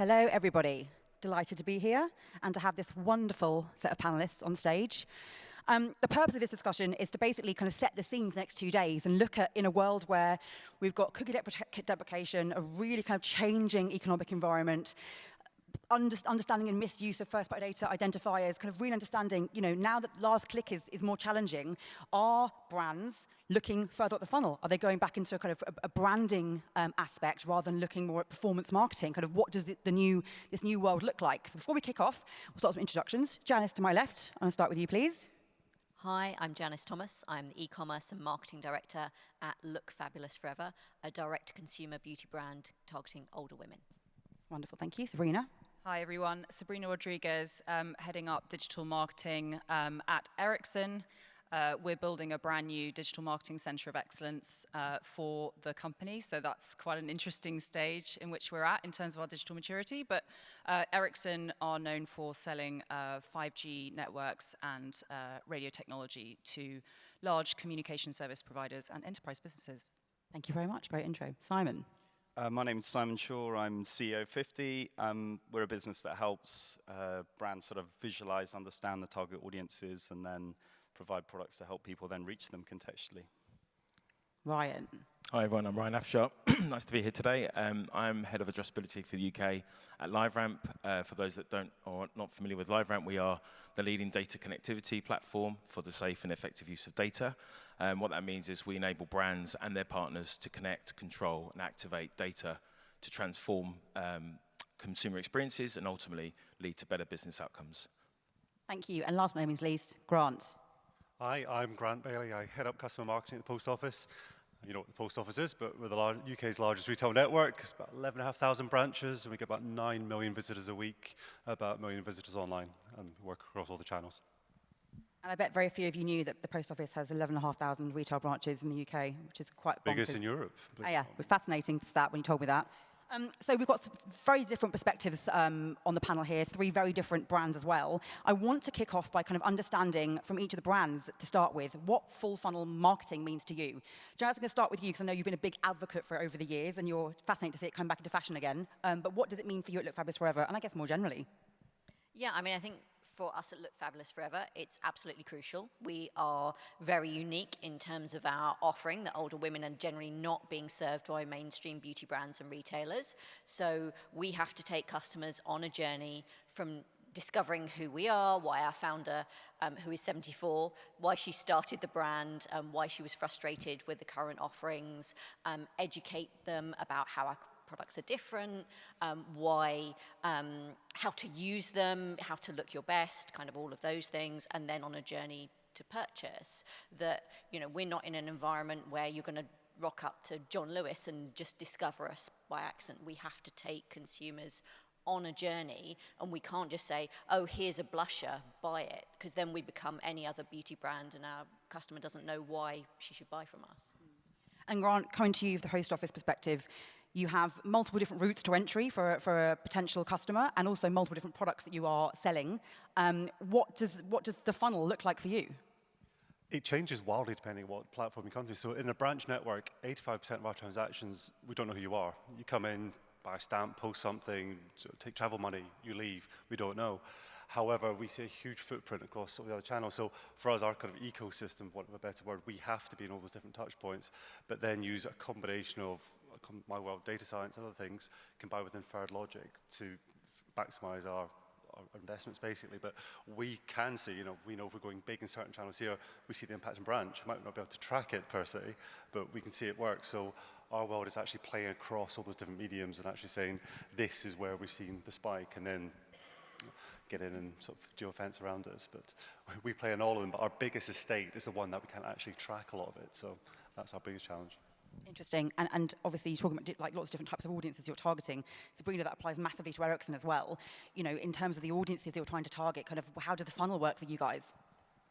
Hello, everybody. Delighted to be here and to have this wonderful set of panelists on stage. The purpose of this discussion is to basically kind of set the scene for the next 2 days and look at, in a world where we've got cookie deprecation, a really kind of changing economic environment, understanding and misuse of first-party data identifiers, kind of really understanding, now that last click is more challenging, are brands looking further up the funnel? Are they going back into a kind of a branding aspect rather than looking more at performance marketing? Kind of what does this new world look like? So before we kick off, we'll start with some introductions. Janis to my left, I'm going to start with you, please. Hi, I'm Janis Thomas. I'm the e-commerce and marketing director at Look Fabulous Forever, a direct-to-consumer beauty brand targeting older women. Wonderful, thank you. Sabrina. Hi everyone, Sabrina Rodriguez, heading up digital marketing at Ericsson. We're building a brand new digital marketing center of excellence for the company, so that's quite an interesting stage in which we're at in terms of our digital maturity. But Ericsson are known for selling 5G networks and radio technology to large communication service providers and enterprise businesses. Thank you very much, great intro. Simon. My name is Simon Shaw. I'm CEO of 50. We're a business that helps brands sort of visualize, understand the target audiences, and then provide products to help people then reach them contextually. Ryan. Hi everyone, I'm Ryan Afshar. Nice to be here today. I'm head of addressability for the UK at LiveRamp. For those that don't or are not familiar with LiveRamp, we are the leading data connectivity platform for the safe and effective use of data. What that means is we enable brands and their partners to connect, control, and activate data to transform consumer experiences and ultimately lead to better business outcomes. Thank you. And last but not least, Grant. Hi, I'm Grant Baillie. I head up customer marketing at the Post Office. You know what the Post Office is, but we're the UK's largest retail network. It's about 11,500 branches, and we get about 9 million visitors a week, about 1 million visitors online, and work across all the channels. And I bet very few of you knew that the Post Office has 11,500 retail branches in the UK, which is quite bonkers. Biggest in Europe. Yeah, fascinating stat when you told me that. So we've got some very different perspectives on the panel here, 3 very different brands as well. I want to kick off by kind of understanding from each of the brands to start with what full funnel marketing means to you. Janis, I'm going to start with you because I know you've been a big advocate for it over the years and you're fascinated to see it come back into fashion again. But what does it mean for you at Look Fabulous Forever, and I guess more generally? Yeah, I mean, I think for us at Look Fabulous Forever, it's absolutely crucial. We are very unique in terms of our offering, that older women are generally not being served by mainstream beauty brands and retailers. So we have to take customers on a journey from discovering who we are, why our founder, who is 74, why she started the brand, why she was frustrated with the current offerings, educate them about how our products are different, how to use them, how to look your best, kind of all of those things, and then on a journey to purchase. That, we're not in an environment where you're going to rock up to John Lewis and just discover us by accident. We have to take consumers on a journey, and we can't just say, oh, here's a blusher, buy it, because then we become any other beauty brand and our customer doesn't know why she should buy from us. And Grant, coming to you from the Post Office perspective, you have multiple different routes to entry for a potential customer and also multiple different products that you are selling. What does the funnel look like for you? It changes wildly depending on what platform you come to. So in a branch network, 85% of our transactions, we don't know who you are. You come in, buy a stamp, post something, take travel money, you leave, we don't know. However, we see a huge footprint across all the other channels. So for us, our kind of ecosystem, for want of a better word, we have to be in all those different touch points, but then use a combination of my world, data science, and other things, combined with inferred logic to maximize our investments, basically. But we can see, we know if we're going big in certain channels here, we see the impact in branch. We might not be able to track it per se, but we can see it work. So our world is actually playing across all those different mediums and actually saying, this is where we've seen the spike, and then get in and sort of geofence around us. But we play in all of them, but our biggest estate is the one that we can actually track a lot of it. So that's our biggest challenge. Interesting, and obviously you're talking about like lots of different types of audiences you're targeting. Sabrina, that applies massively to Ericsson as well. In terms of the audiences that you're trying to target, kind of how does the funnel work for you guys?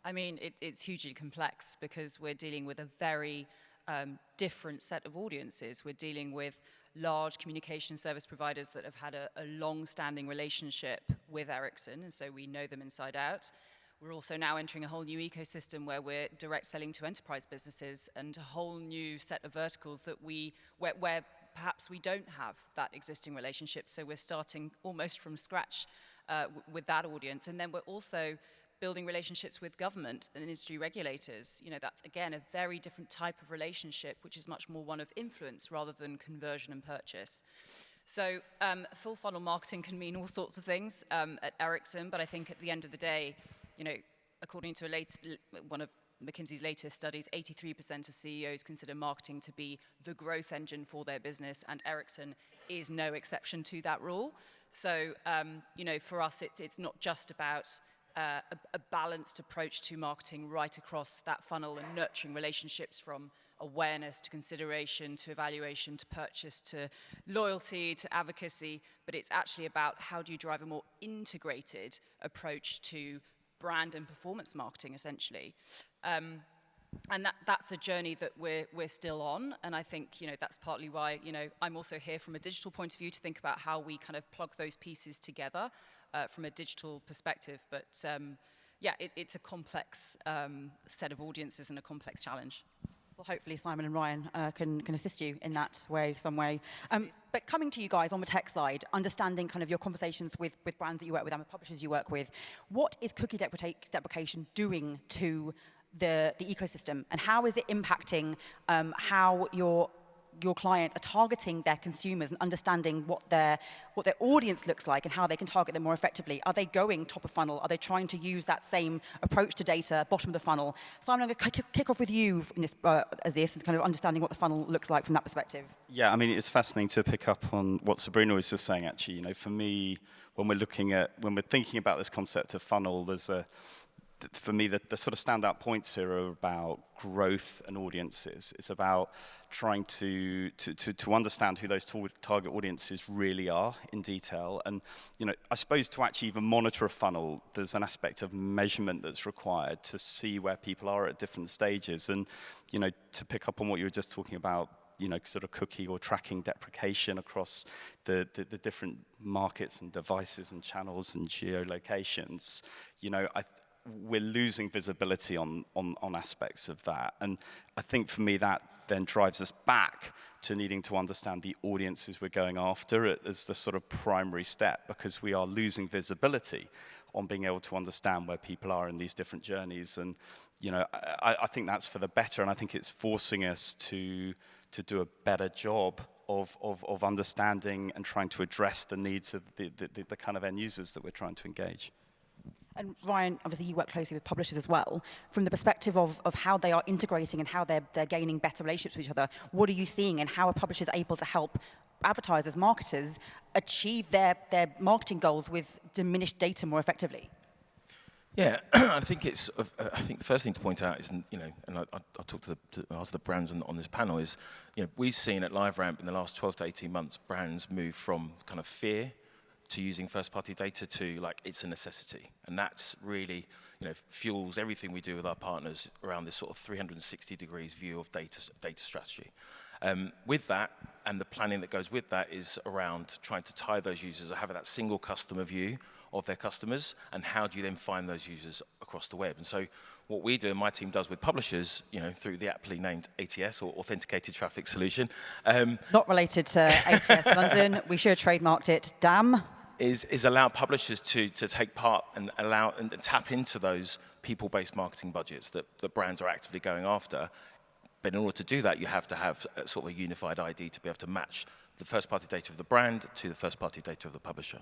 I mean, it's hugely complex because we're dealing with a very different set of audiences. We're dealing with large communication service providers that have had a long-standing relationship with Ericsson, and so we know them inside out. We're also now entering a whole new ecosystem where we're direct selling to enterprise businesses and a whole new set of verticals that where perhaps we don't have that existing relationship, so we're starting almost from scratch with that audience. And then we're also building relationships with government and industry regulators. That's, again, a very different type of relationship, which is much more one of influence rather than conversion and purchase. So full funnel marketing can mean all sorts of things at Ericsson, but I think at the end of the day, according to one of McKinsey's latest studies, 83% of CEOs consider marketing to be the growth engine for their business, and Ericsson is no exception to that rule. So, for us, it's not just about a balanced approach to marketing right across that funnel and nurturing relationships from awareness to consideration to evaluation to purchase to loyalty to advocacy, but it's actually about how do you drive a more integrated approach to brand and performance marketing, essentially. And that's a journey that we're still on, and I think that's partly why I'm also here from a digital point of view to think about how we kind of plug those pieces together from a digital perspective. But it's a complex set of audiences and a complex challenge. Well, hopefully Simon and Ryan can assist you in that way, some way. But coming to you guys on the tech side, understanding kind of your conversations with brands that you work with and with publishers you work with, what is cookie deprecation doing to the ecosystem, and how is it impacting how your clients are targeting their consumers and understanding what their audience looks like and how they can target them more effectively? Are they going top of funnel? Are they trying to use that same approach to data, bottom of the funnel? So I'm going to kick off with you in this, as kind of understanding what the funnel looks like from that perspective. Yeah, I mean, it's fascinating to pick up on what Sabrina was just saying, actually. For me, when we're thinking about this concept of funnel, for me, the sort of standout points here are about growth and audiences. It's about trying to understand who those target audiences really are in detail. And, I suppose to actually even monitor a funnel, there's an aspect of measurement that's required to see where people are at different stages. And, to pick up on what you were just talking about, sort of cookie or tracking deprecation across the different markets and devices and channels and geolocations, we're losing visibility on aspects of that. And I think for me that then drives us back to needing to understand the audiences we're going after as the sort of primary step, because we are losing visibility on being able to understand where people are in these different journeys. And I think that's for the better, and I think it's forcing us to do a better job of understanding and trying to address the needs of the kind of end users that we're trying to engage. And Ryan, obviously you work closely with publishers as well. From the perspective of how they are integrating and how they're gaining better relationships with each other, what are you seeing, and how are publishers able to help advertisers, marketers, achieve their marketing goals with diminished data more effectively? Yeah, I think the first thing to point out is, and I'll talk to the brands on this panel, is we've seen at LiveRamp in the last 12 to 18 months brands move from kind of fear to using first-party data to it's a necessity, and that's really fuels everything we do with our partners around this sort of 360 degrees view of data strategy. With that, and the planning that goes with that is around trying to tie those users or having that single customer view of their customers, and how do you then find those users across the web? And so what we do, and my team does with publishers, through the aptly named ATS, or Authenticated Traffic Solution. Not related to ATS London. We should have trademarked it. Damn. Is allow publishers to take part and allow and tap into those people-based marketing budgets that brands are actively going after. But in order to do that, you have to have a sort of a unified ID to be able to match the first-party data of the brand to the first-party data of the publisher.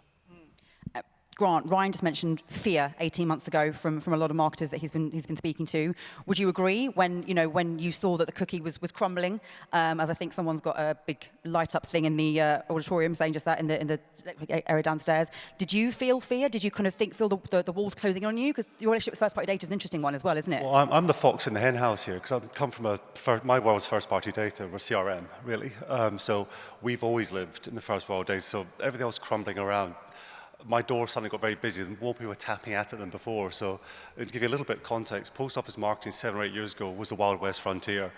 Grant, Ryan just mentioned fear 18 months ago from a lot of marketers that he's been speaking to. Would you agree when you saw that the cookie was crumbling? As I think someone's got a big light up thing in the auditorium saying just that in the area downstairs. Did you feel fear? Did you kind of feel the walls closing on you? Because your relationship with first party data is an interesting one as well, isn't it? Well, I'm the fox in the hen house here, because I come from my world's first party data, or CRM, really. So we've always lived in the first world data. So everything else crumbling around. My door suddenly got very busy, and more people were tapping at it than before. So to give you a little bit of context, post office marketing 7 or 8 years ago was the Wild West frontier.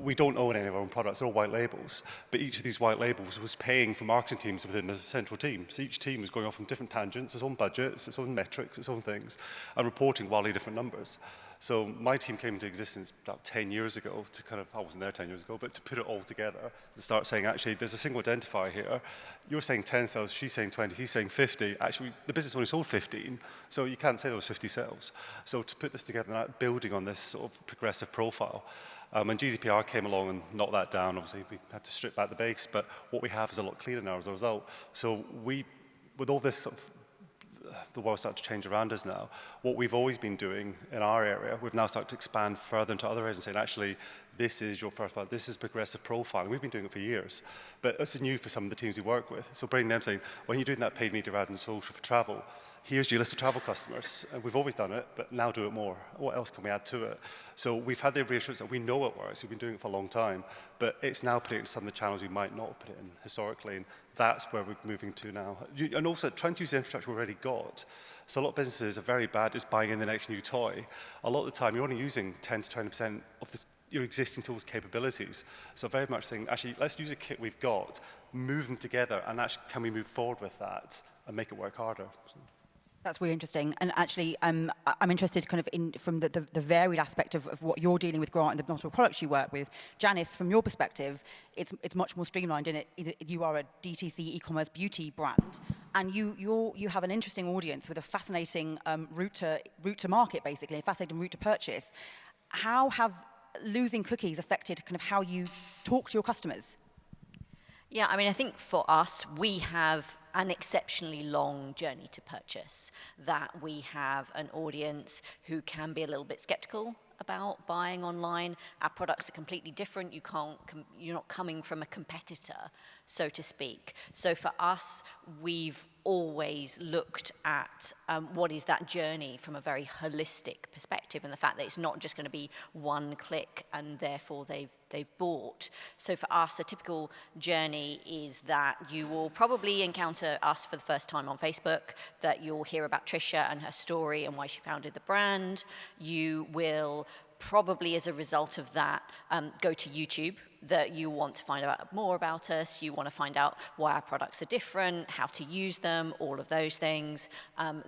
We don't own any of our own products, they're all white labels. But each of these white labels was paying for marketing teams within the central team. So each team was going off on different tangents, its own budgets, its own metrics, its own things, and reporting wildly different numbers. So my team came into existence about 10 years ago to kind of, I wasn't there 10 years ago, but to put it all together and start saying, actually, there's a single identifier here. You're saying 10 sales, she's saying 20, he's saying 50. Actually, the business only sold 15, so you can't say there was 50 sales. So to put this together, and building on this sort of progressive profile, when GDPR came along and knocked that down, obviously we had to strip back the base, but what we have is a lot cleaner now as a result. So with all this sort of, the world started to change around us now. What we've always been doing in our area, we've now started to expand further into other areas and saying, actually, this is your first part, this is progressive profiling. We've been doing it for years, but it's new for some of the teams we work with. So bringing them saying, when you're doing that paid media ad and social for travel, here's your list of travel customers. And we've always done it, but now do it more. What else can we add to it? So we've had the reassurance that we know it works. We've been doing it for a long time, but it's now putting it into some of the channels we might not have put it in historically, and that's where we're moving to now. And also trying to use the infrastructure we've already got. So a lot of businesses are very bad at just buying in the next new toy. A lot of the time, you're only using 10 to 20% of your existing tools' capabilities. So very much saying, actually, let's use a kit we've got, move them together, and actually, can we move forward with that and make it work harder? So. That's really interesting. And actually, I'm interested kind of from the varied aspect of what you're dealing with, Grant, and the multiple products you work with. Janis, from your perspective, it's much more streamlined in it. You are a DTC e-commerce beauty brand, and you have an interesting audience with a fascinating route to market, basically, a fascinating route to purchase. How have losing cookies affected kind of how you talk to your customers? Yeah, I mean, I think for us, we have an exceptionally long journey to purchase, that we have an audience who can be a little bit skeptical about buying online. Our products are completely different. You're not coming from a competitor, so to speak. So for us, we've always looked at what is that journey from a very holistic perspective, and the fact that it's not just going to be one click and therefore they've bought. So for us, a typical journey is that you will probably encounter us for the first time on Facebook, that you'll hear about Trisha and her story and why she founded the brand. You will probably, as a result of that, go to YouTube, that you want to find out more about us, you want to find out why our products are different, how to use them, all of those things.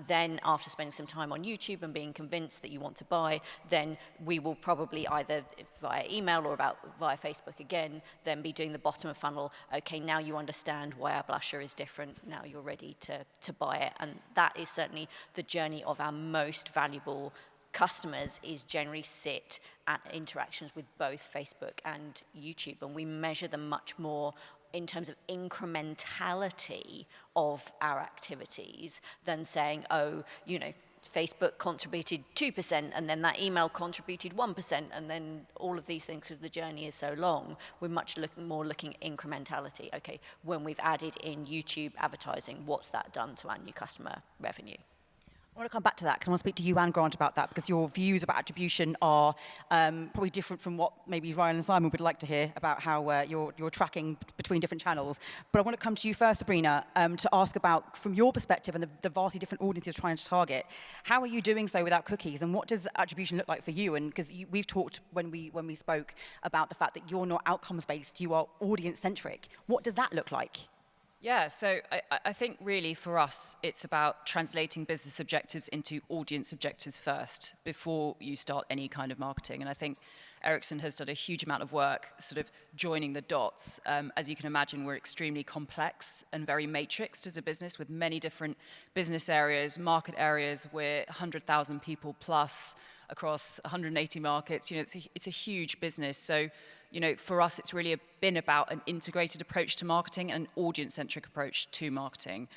Then after spending some time on YouTube and being convinced that you want to buy, then we will probably either via email or via Facebook again, then be doing the bottom of funnel. Okay, now you understand why our blusher is different, now you're ready to buy it. And that is certainly the journey of our most valuable customers, is generally sit at interactions with both Facebook and YouTube, and we measure them much more in terms of incrementality of our activities than saying, oh, you know, Facebook contributed 2% and then that email contributed 1% and then all of these things, because the journey is so long. We're much more looking at incrementality. Okay, when we've added in YouTube advertising, what's that done to our new customer revenue? I want to come back to that, because I want to speak to you and Grant about that, because your views about attribution are probably different from what maybe Ryan and Simon would like to hear about how you're tracking between different channels. But I want to come to you first, Sabrina, to ask about, from your perspective and the vastly different audiences you're trying to target, how are you doing so without cookies, and what does attribution look like for you? And because we've talked when we spoke about the fact that you're not outcomes-based, you are audience-centric. What does that look like? Yeah, so I think really for us, it's about translating business objectives into audience objectives first before you start any kind of marketing. And I think Ericsson has done a huge amount of work sort of joining the dots. As you can imagine, we're extremely complex and very matrixed as a business with many different business areas, market areas. We're 100,000 people plus across 180 markets. You know, it's a huge business. So, you know, for us, it's really been about an integrated approach to marketing and an audience-centric approach to marketing.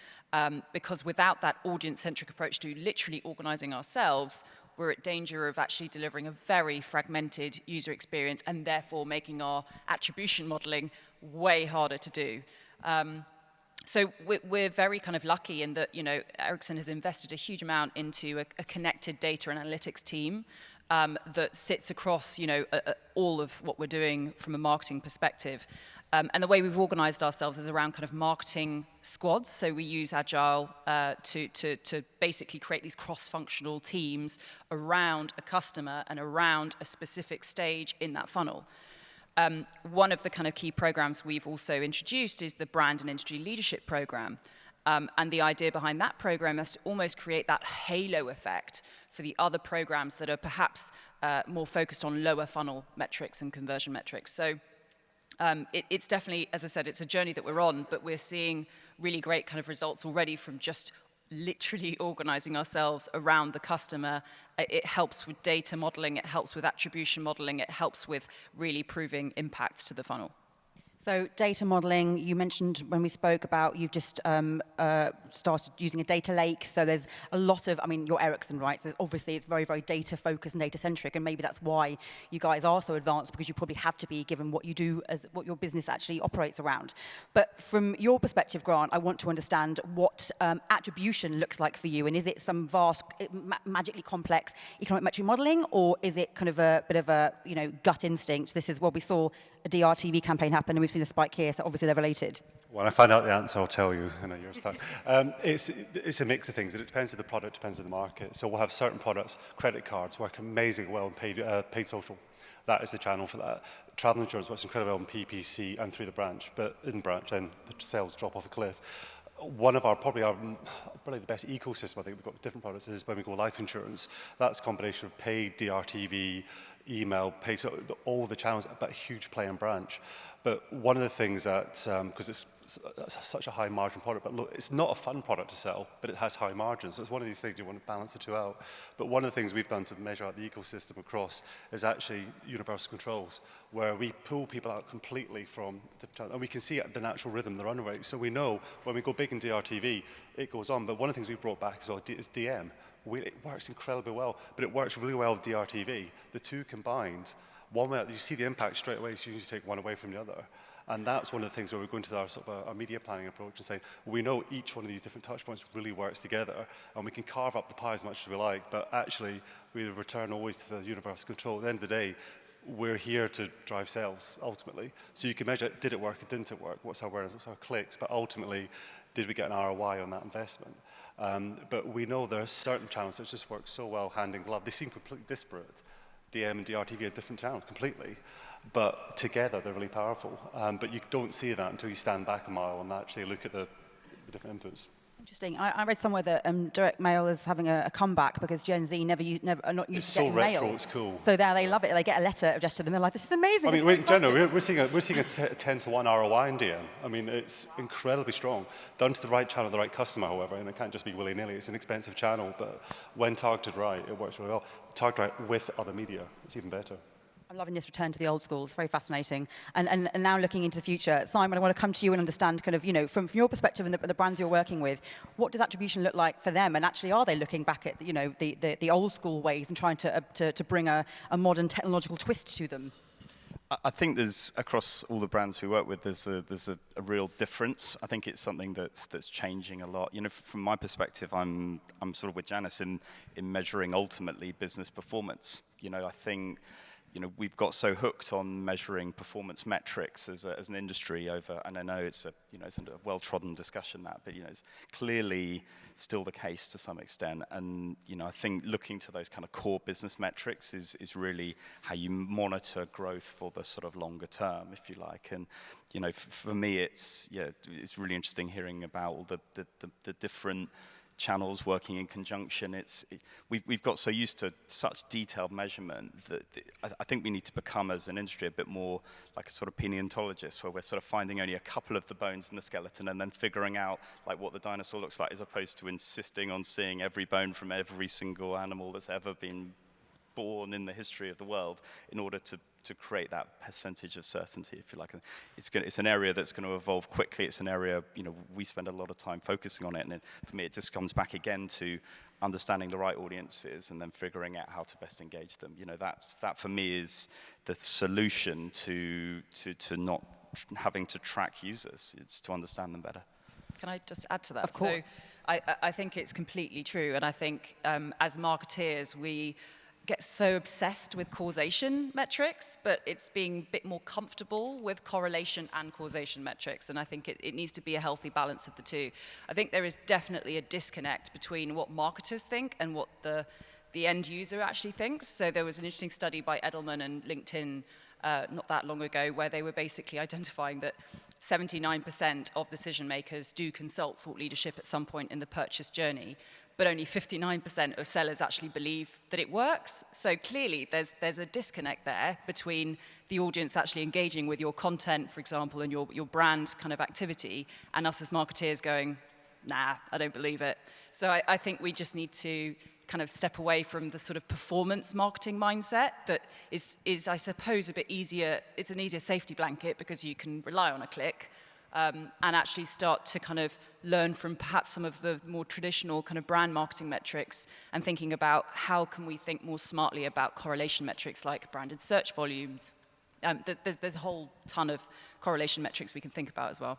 Because without that audience-centric approach to literally organizing ourselves, we're at danger of actually delivering a very fragmented user experience and therefore making our attribution modeling way harder to do. So we're very kind of lucky in that, you know, Ericsson has invested a huge amount into a connected data and analytics team that sits across, you know, all of what we're doing from a marketing perspective. And the way we've organized ourselves is around kind of marketing squads. So we use Agile to basically create these cross-functional teams around a customer and around a specific stage in that funnel. One of the kind of key programs we've also introduced is the Brand and Industry Leadership Program. And the idea behind that program is to almost create that halo effect for the other programs that are perhaps more focused on lower funnel metrics and conversion metrics. So it's definitely, as I said, it's a journey that we're on, but we're seeing really great kind of results already from just literally organizing ourselves around the customer. It helps with data modeling, it helps with attribution modeling, it helps with really proving impact to the funnel. So data modeling, you mentioned when we spoke about you've just started using a data lake. So there's a lot of, I mean, you're Ericsson, right? So obviously it's very, very data focused and data centric, and maybe that's why you guys are so advanced, because you probably have to be, given what you do as what your business actually operates around. But from your perspective, Grant, I want to understand what attribution looks like for you, and is it some vast, magically complex economic metric modeling, or is it kind of a bit of a, you know, gut instinct? This is what we saw a DRTV campaign happen, and we've seen a spike here, so obviously they're related. When I find out the answer, I'll tell you. I know you're stuck. It's a mix of things. It depends on the product, depends on the market. So we'll have certain products, credit cards work amazingly well in paid social. That is the channel for that. Travel insurance works incredibly well in PPC and through the branch, but in branch, then the sales drop off a cliff. One of probably the best ecosystem, I think we've got with different products, is when we go life insurance. That's a combination of paid, DRTV, email, pay, so all the channels, but a huge play in branch. But one of the things that, because it's such a high margin product, but look, it's not a fun product to sell, but it has high margins. So it's one of these things you want to balance the two out. But one of the things we've done to measure out the ecosystem across is actually universal controls, where we pull people out completely from the channel, and we can see the natural rhythm, the run rate. So we know when we go big in DRTV, it goes on. But one of the things we've brought back as well is DM. It works incredibly well, but it works really well with DRTV. The two combined, one way, you see the impact straight away, so you usually take one away from the other. And that's one of the things where we're going to our, sort of our media planning approach and saying, we know each one of these different touch points really works together, and we can carve up the pie as much as we like, but actually we return always to the universal control. At the end of the day, we're here to drive sales, ultimately. So you can measure, did it work, didn't it work, what's our awareness, what's our clicks, but ultimately, did we get an ROI on that investment? But we know there are certain channels that just work so well hand in glove. They seem completely disparate. DM and DRTV are different channels completely, but together they're really powerful. But you don't see that until you stand back a mile and actually look at the different inputs. Interesting. I read somewhere that direct mail is having a comeback because Gen Z are not used to getting mail. It's so retro, it's cool. So now they love it. They get a letter addressed to them. They're like, this is amazing. I mean, in general, we're seeing a 10-to-1 ROI in DM. I mean, it's incredibly strong. Done to the right channel, the right customer, however, and it can't just be willy-nilly. It's an expensive channel, but when targeted right, it works really well. Targeted right with other media, it's even better. I'm loving this return to the old school. It's very fascinating. And now looking into the future, Simon, I want to come to you and understand kind of, you know, from your perspective and the brands you're working with, what does attribution look like for them? And actually, are they looking back at, you know, the old school ways and trying to bring a modern technological twist to them? I think there's, across all the brands we work with, there's a real difference. I think it's something that's changing a lot. You know, from my perspective, I'm sort of with Janis in measuring ultimately business performance. You know, I think, you know, we've got so hooked on measuring performance metrics as an industry over, and I know it's a well-trodden discussion that, but you know, it's clearly still the case to some extent. And you know, I think looking to those kind of core business metrics is really how you monitor growth for the sort of longer term, if you like. And you know, for me, it's really interesting hearing about all the different channels working in conjunction. We've got so used to such detailed measurement that I think we need to become, as an industry, a bit more like a sort of paleontologist, where we're sort of finding only a couple of the bones in the skeleton and then figuring out like what the dinosaur looks like, as opposed to insisting on seeing every bone from every single animal that's ever been born in the history of the world in order to create that percentage of certainty, if you like. It's an area that's going to evolve quickly. It's an area, you know, we spend a lot of time focusing on it, and for me, it just comes back again to understanding the right audiences and then figuring out how to best engage them. You know, that for me is the solution to not having to track users. It's to understand them better. Can I just add to that? Of course. So I think it's completely true, and I think as marketeers, we get so obsessed with causation metrics, but it's being a bit more comfortable with correlation and causation metrics, and I think it needs to be a healthy balance of the two. I think there is definitely a disconnect between what marketers think and what the end user actually thinks. So there was an interesting study by Edelman and LinkedIn not that long ago, where they were basically identifying that 79% of decision makers do consult thought leadership at some point in the purchase journey, but only 59% of sellers actually believe that it works. So clearly there's a disconnect there between the audience actually engaging with your content, for example, and your brand kind of activity, and us as marketeers going, nah, I don't believe it. So I think we just need to kind of step away from the sort of performance marketing mindset that is I suppose, a bit easier. It's an easier safety blanket because you can rely on a click, and actually start to kind of learn from perhaps some of the more traditional kind of brand marketing metrics and thinking about how can we think more smartly about correlation metrics like branded search volumes. There's a whole ton of correlation metrics we can think about as well.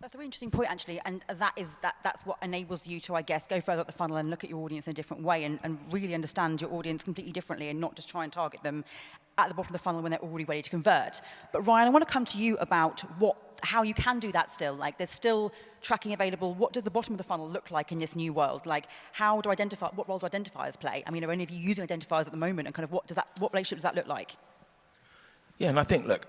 That's a really interesting point, actually, and that's what enables you to, I guess, go further up the funnel and look at your audience in a different way and really understand your audience completely differently and not just try and target them at the bottom of the funnel when they're already ready to convert. But Ryan, I want to come to you about how you can do that still. Like, there's still tracking available. What does the bottom of the funnel look like in this new world? Like, what role do identifiers play? I mean, are any of you using identifiers at the moment, and kind of what relationship does that look like? Yeah, and I think, look,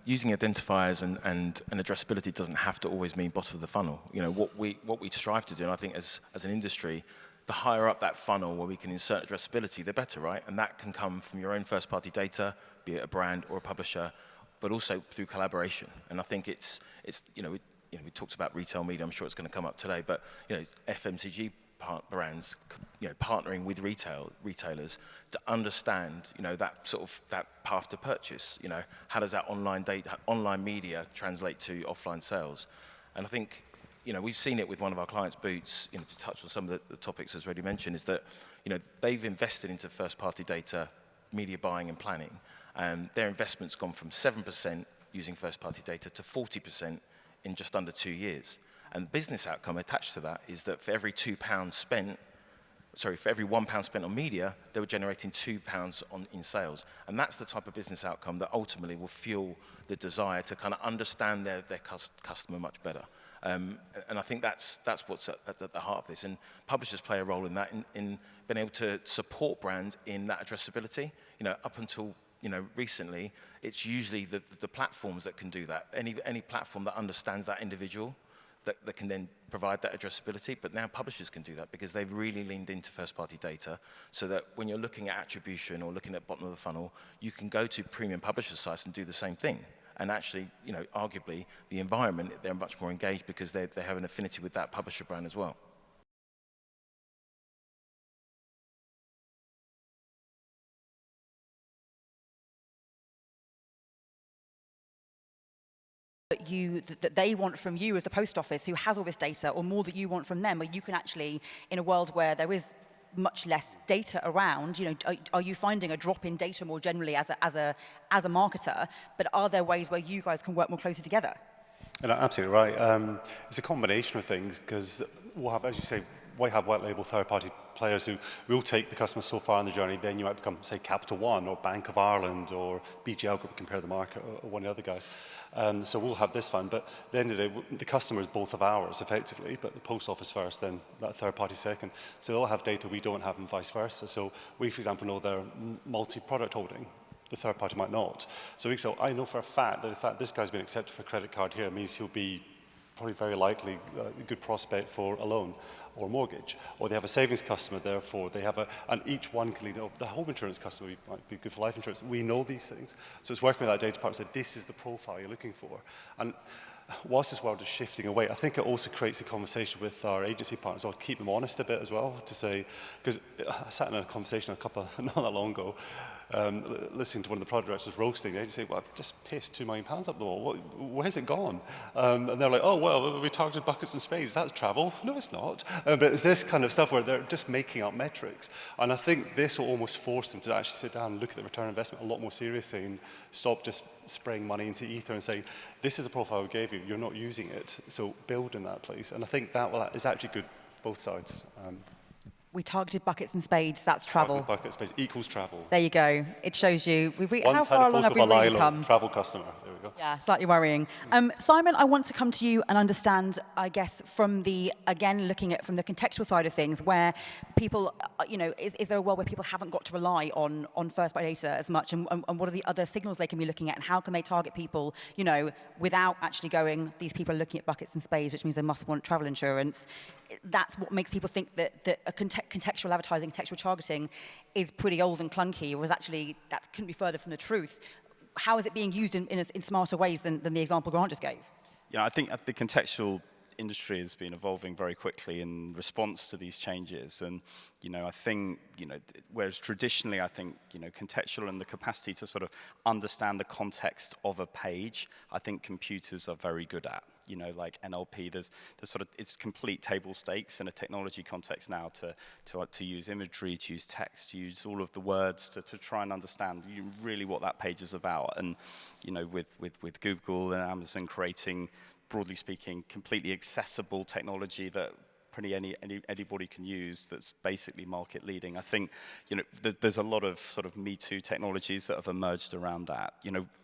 using identifiers and addressability doesn't have to always mean bottom of the funnel. You know, what we strive to do, and I think as an industry, the higher up that funnel where we can insert addressability, the better, right? And that can come from your own first-party data, be it a brand or a publisher, but also through collaboration. And I think it's we talked about retail media. I'm sure it's going to come up today, but FMCG brands, partnering with retailers to understand, that path to purchase. How does that online media translate to offline sales? And I think, we've seen it with one of our clients, Boots. To touch on some of the topics as already mentioned, is that, they've invested into first-party data, media buying and planning, and their investment's gone from 7% using first-party data to 40% in just under 2 years. And the business outcome attached to that is that for every £1 spent on media, they were generating £2 in sales. And that's the type of business outcome that ultimately will fuel the desire to kind of understand their customer much better. And I think that's what's at the heart of this. And publishers play a role in that, in being able to support brands in that addressability. Up until recently, it's usually the platforms that can do that. Any platform that understands that individual, that can then provide that addressability, but now publishers can do that because they've really leaned into first-party data, so that when you're looking at attribution or looking at bottom of the funnel, you can go to premium publisher sites and do the same thing. And actually, arguably, the environment, they're much more engaged because they have an affinity with that publisher brand as well. That they want from you as the post office, who has all this data, or more that you want from them, where you can actually, in a world where there is much less data around, are you finding a drop in data more generally as a marketer? But are there ways where you guys can work more closely together? And absolutely right. It's a combination of things, because we'll have, as you say, we have white label third-party players who will take the customer so far in the journey, then you might become, say, Capital One or Bank of Ireland or BGL Group, compare the market, or one of the other guys. So we'll have this fund, but at the end of the day, the customer is both of ours, effectively, but the post office first, then that third-party second. So they'll have data we don't have and vice versa. So we, for example, know their multi-product holding. The third party might not. So I know for a fact that the fact this guy's been accepted for a credit card here means he'll be probably very likely a good prospect for a loan or mortgage. Or they have a savings customer, therefore they have and each one can lead, the home insurance customer might be good for life insurance. We know these things. So it's working with that data part to say, this is the profile you're looking for. And whilst this world is shifting away, I think it also creates a conversation with our agency partners, or keep them honest a bit as well, to say, because I sat in a conversation not that long ago, listening to one of the product directors roasting the agency. Well, I've just pissed £2 million up the wall. Where's it gone? And they're like, oh, well, we targeted buckets and spades. That's travel. No, it's not. But it's this kind of stuff where they're just making up metrics. And I think this will almost force them to actually sit down and look at the return on investment a lot more seriously and stop just spraying money into ether and saying, this is a profile we gave you. You're not using it. So build in that place. And I think that is actually good both sides. We targeted buckets and spades, that's travel. Buckets, spades equals travel. There you go. It shows you. How Once far along have we really come? Travel customer. There we go. Yeah, slightly worrying. Simon, I want to come to you and understand, I guess, from the, again, looking at from the contextual side of things, where people, is there a world where people haven't got to rely on first-party data as much, and what are the other signals they can be looking at, and how can they target people, without actually going, these people are looking at buckets and spades, which means they must want travel insurance. That's what makes people think that a contextual advertising, contextual targeting is pretty old and clunky, whereas actually that couldn't be further from the truth. How is it being used in smarter ways than the example Grant just gave? Yeah, I think the contextual industry has been evolving very quickly in response to these changes. And, I think, whereas traditionally I think, contextual and the capacity to sort of understand the context of a page, I think computers are very good at. Like NLP, there's sort of, it's complete table stakes in a technology context now to use imagery, to use text, to use all of the words to try and understand really what that page is about. And, with Google and Amazon creating, broadly speaking, completely accessible technology that pretty anybody can use that's basically market leading. I think, there's a lot of sort of Me Too technologies that have emerged around that.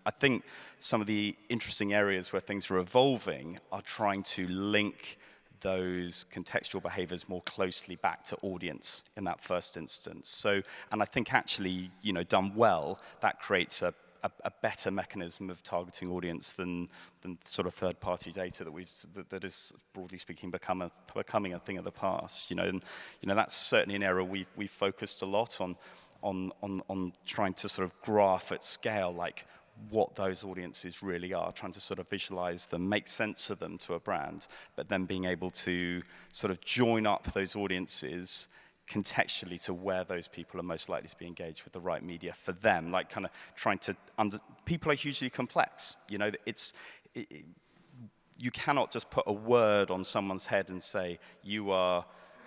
I think some of the interesting areas where things are evolving are trying to link those contextual behaviors more closely back to audience in that first instance. So, and I think actually, done well, that creates a better mechanism of targeting audience than sort of third-party data that is broadly speaking becoming a thing of the past. And that's certainly an area we've focused a lot on trying to sort of graph at scale, like what those audiences really are, trying to sort of visualize them, make sense of them to a brand, but then being able to sort of join up those audiences contextually to where those people are most likely to be engaged with the right media for them, like kind of trying to people are hugely complex. You cannot just put a word on someone's head and say, you are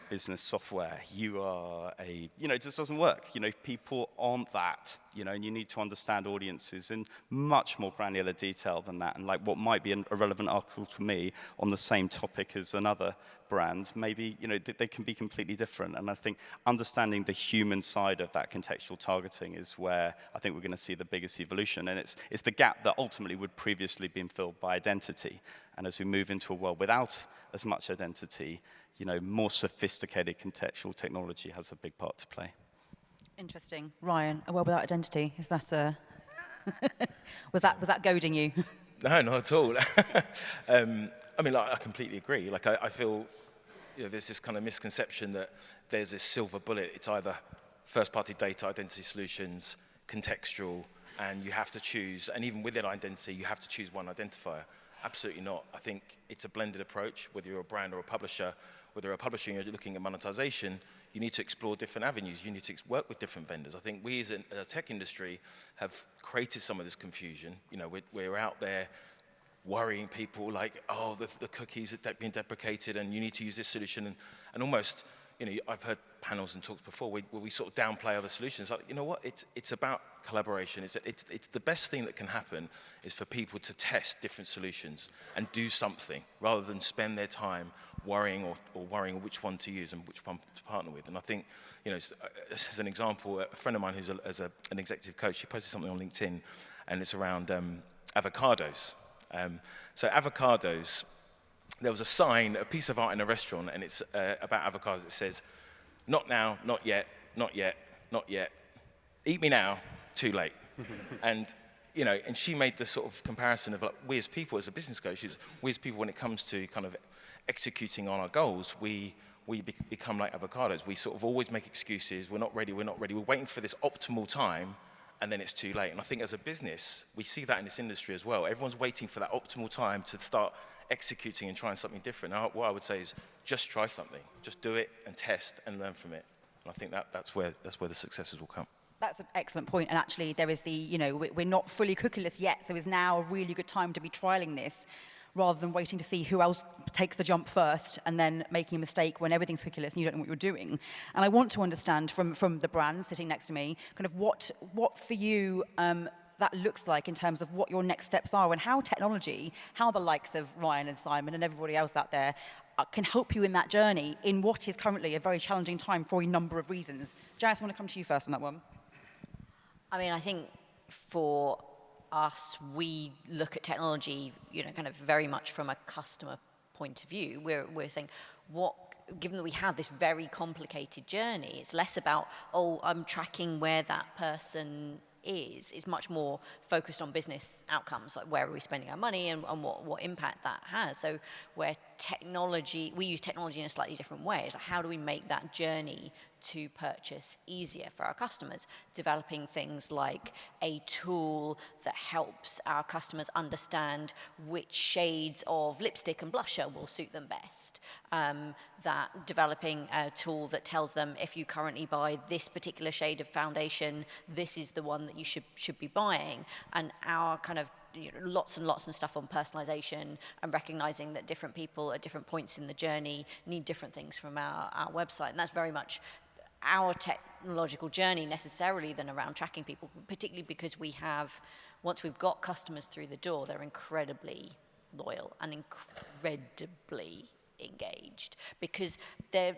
business software, you are it just doesn't work. People aren't that, and you need to understand audiences in much more granular detail than that. And like what might be a relevant article to me on the same topic as another brand, maybe, they can be completely different. And I think understanding the human side of that contextual targeting is where I think we're going to see the biggest evolution. And it's the gap that ultimately would previously been filled by identity. And as we move into a world without as much identity, more sophisticated contextual technology has a big part to play. Interesting. Ryan, a world without identity, is that was that goading you? No, not at all. I completely agree. Like, I feel there's this kind of misconception that there's this silver bullet. It's either first-party data, identity solutions, contextual, and you have to choose. And even within identity, you have to choose one identifier. Absolutely not. I think it's a blended approach, whether you're a brand or a publisher. Whether you're a publisher and you're looking at monetization, you need to explore different avenues. You need to work with different vendors. I think we as a tech industry have created some of this confusion. We're out there worrying people like, oh, the cookies are being deprecated and you need to use this solution. And almost, I've heard panels and talks before where we sort of downplay other solutions. Like, you know what? It's about collaboration. It's the best thing that can happen is for people to test different solutions and do something rather than spend their time worrying or worrying which one to use and which one to partner with. And I think, as an example, a friend of mine who's an executive coach, he posted something on LinkedIn, and it's around avocados. So avocados, there was a sign, a piece of art in a restaurant, and it's about avocados. It says, not now, not yet, not yet, not yet. Eat me now, too late. And she made the sort of comparison of like, we as people, as a business coach, we as people, when it comes to kind of executing on our goals, we become like avocados. We sort of always make excuses. We're not ready. We're waiting for this optimal time, and then it's too late. And I think as a business, we see that in this industry as well. Everyone's waiting for that optimal time to start executing and trying something different. Now, what I would say is just try something. Just do it and test and learn from it. And I think that's where the successes will come. That's an excellent point. And actually, there is we're not fully cookieless yet, so it's now a really good time to be trialing this, rather than waiting to see who else takes the jump first and then making a mistake when everything's cookieless and you don't know what you're doing. And I want to understand from the brand sitting next to me, kind of what for you that looks like in terms of what your next steps are, and how technology, how the likes of Ryan and Simon and everybody else out there can help you in that journey in what is currently a very challenging time for a number of reasons. Janis, I want to come to you first on that one. I mean, I think for us, we look at technology, kind of very much from a customer point of view. We're saying, given that we have this very complicated journey, it's less about, I'm tracking where that person is. It's much more focused on business outcomes, like where are we spending our money and what impact that has. So where we use technology in a slightly different way. It's like, how do we make that journey to purchase easier for our customers? Developing things like a tool that helps our customers understand which shades of lipstick and blusher will suit them best. That developing a tool that tells them, if you currently buy this particular shade of foundation, this is the one that you should be buying. And our kind of lots and lots of stuff on personalization and recognizing that different people at different points in the journey need different things from our website. And that's very much our technological journey necessarily than around tracking people, particularly because once we've got customers through the door, they're incredibly loyal and incredibly engaged, because they're,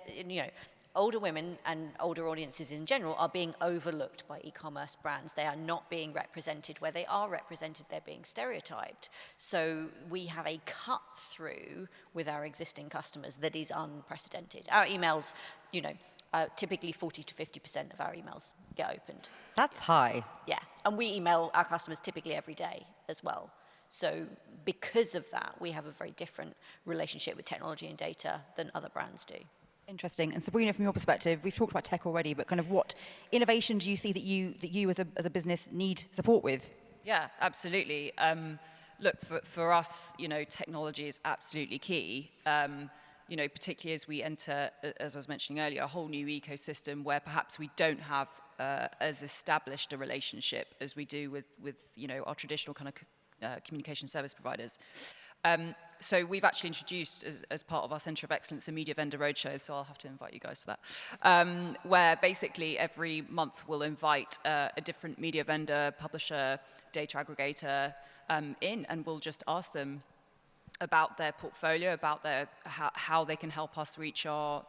older women and older audiences in general are being overlooked by e-commerce brands. They are not being represented. Where they are represented, they're being stereotyped. So we have a cut through with our existing customers that is unprecedented. Our emails, typically 40 to 50% of our emails get opened. That's high. Yeah, and we email our customers typically every day as well. So because of that, we have a very different relationship with technology and data than other brands do. Interesting. And Sabrina, from your perspective, we've talked about tech already, but kind of what innovation do you see that you as a business need support with? Yeah, absolutely. Look, for us, technology is absolutely key. Particularly as we enter, as I was mentioning earlier, a whole new ecosystem where perhaps we don't have as established a relationship as we do with our traditional kind of communication service providers. So we've actually introduced, as part of our Centre of Excellence, a media vendor roadshow, so I'll have to invite you guys to that, where basically every month we'll invite a different media vendor, publisher, data aggregator in, and we'll just ask them about their portfolio, about how they can help us reach our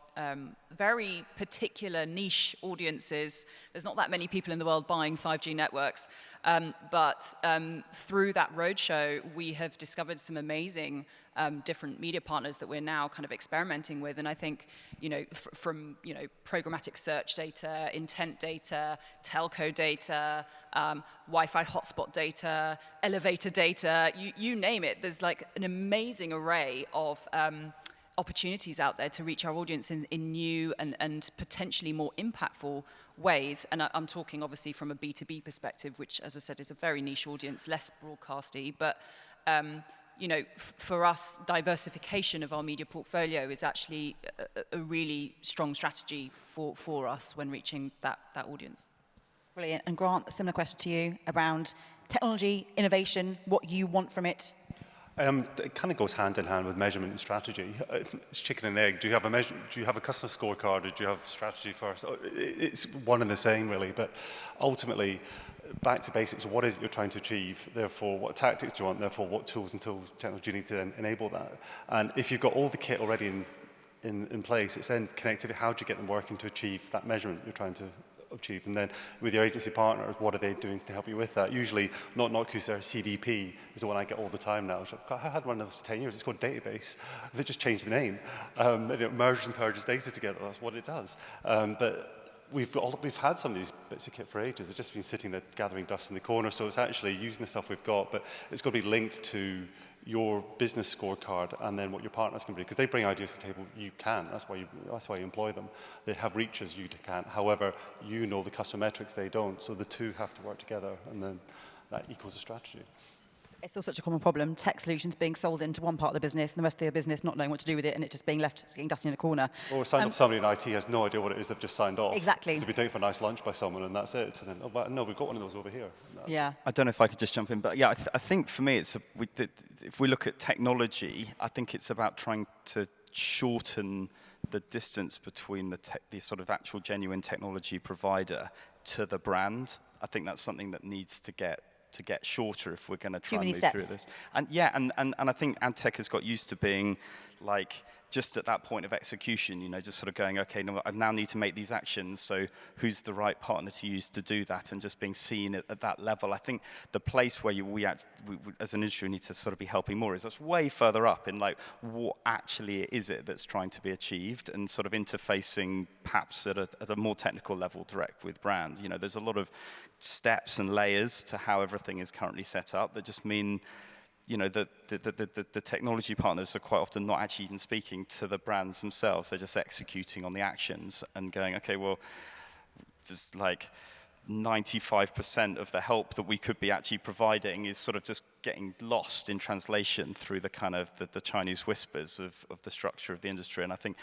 very particular niche audiences. There's not that many people in the world buying 5G networks, but through that roadshow, we have discovered some amazing different media partners that we're now kind of experimenting with. And I think, from programmatic search data, intent data, telco data, Wi-Fi hotspot data, elevator data, you name it. There's like an amazing array of opportunities out there to reach our audience in new and potentially more impactful ways. And I'm talking obviously from a B2B perspective, which, as I said, is a very niche audience, less broadcasty. But for us, diversification of our media portfolio is actually a really strong strategy for us when reaching that audience. Brilliant. And Grant, a similar question to you around technology, innovation, what you want from it. It kind of goes hand in hand with measurement and strategy. It's chicken and egg. Do you have a customer scorecard, or do you have strategy first? It's one and the same, really. But ultimately, back to basics. What is it you're trying to achieve? Therefore, what tactics do you want? Therefore, what tools and technology do you need to then enable that? And if you've got all the kit already in place, it's then connectivity. How do you get them working to achieve that measurement you're trying to achieve? And then with your agency partners, what are they doing to help you with that? Usually, not because their CDP is the one I get all the time now. I had one of those 10 years. It's called database. They just changed the name. It merges and purges data together. That's what it does. But we've had some of these bits of kit for ages. They've just been sitting there gathering dust in the corner. So it's actually using the stuff we've got, but it's got to be linked to your business scorecard and then what your partners can do, because they bring ideas to the table. You can. That's why you employ them. They have reaches you can't. However, you know the customer metrics, they don't. So the two have to work together, and then that equals a strategy. It's still such a common problem. Tech solutions being sold into one part of the business, and the rest of the business not knowing what to do with it, and it just being left getting dusty in a corner. Or somebody in IT has no idea what it is they've just signed off. Exactly. So we take for a nice lunch by someone, and that's it. And then, no, we've got one of those over here. Yeah. I don't know if I could just jump in, but yeah, I think for me, if we look at technology, I think it's about trying to shorten the distance between the sort of actual genuine technology provider to the brand. I think that's something that needs to get shorter if we're going to try and move through this. And yeah, and I think ad tech has got used to being like just at that point of execution, just sort of going, okay, no, I now need to make these actions, so who's the right partner to use to do that, and just being seen at that level. I think the place where we as an industry need to sort of be helping more is that's way further up in like what actually is it that's trying to be achieved, and sort of interfacing perhaps at a more technical level direct with brands. There's a lot of steps and layers to how everything is currently set up that just mean the technology partners are quite often not actually even speaking to the brands themselves. They're just executing on the actions and going, okay, well, just like 95% of the help that we could be actually providing is sort of just getting lost in translation through the kind of the Chinese whispers of the structure of the industry. And I think,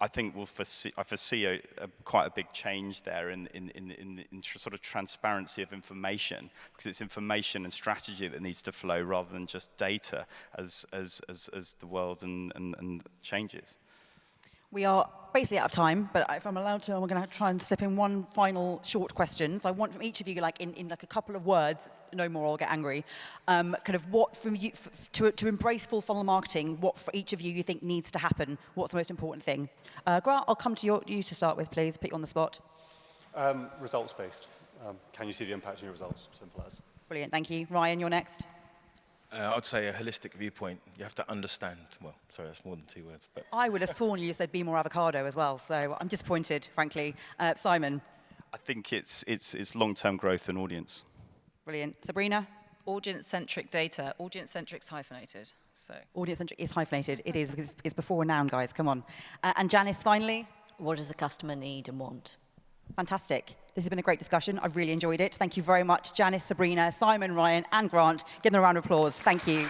I foresee quite a big change there in sort of transparency of information, because it's information and strategy that needs to flow rather than just data as the world and changes. We are basically out of time, but if I'm allowed to, I'm going to try and slip in one final short question. So I want from each of you, like in like a couple of words, no more, I'll get angry. Kind of what from you to embrace full funnel marketing. What for each of you think needs to happen? What's the most important thing? Grant, I'll come to you to start with, please. Put you on the spot. Results based. Can you see the impact in your results? Simple as. Brilliant, thank you. Ryan, you're next. I'd say a holistic viewpoint. You have to understand. Well, sorry, that's more than 2 words. But I would have sworn you said be more avocado as well, so I'm disappointed, frankly. Simon. I think it's long-term growth and audience. Brilliant. Sabrina. Audience-centric data. Audience-centric's hyphenated. So audience-centric is hyphenated. It is, because it's before a noun, guys. Come on. And Janis, finally. What does the customer need and want? Fantastic. This has been a great discussion. I've really enjoyed it. Thank you very much, Janis, Sabrina, Simon, Ryan, and Grant. Give them a round of applause. Thank you.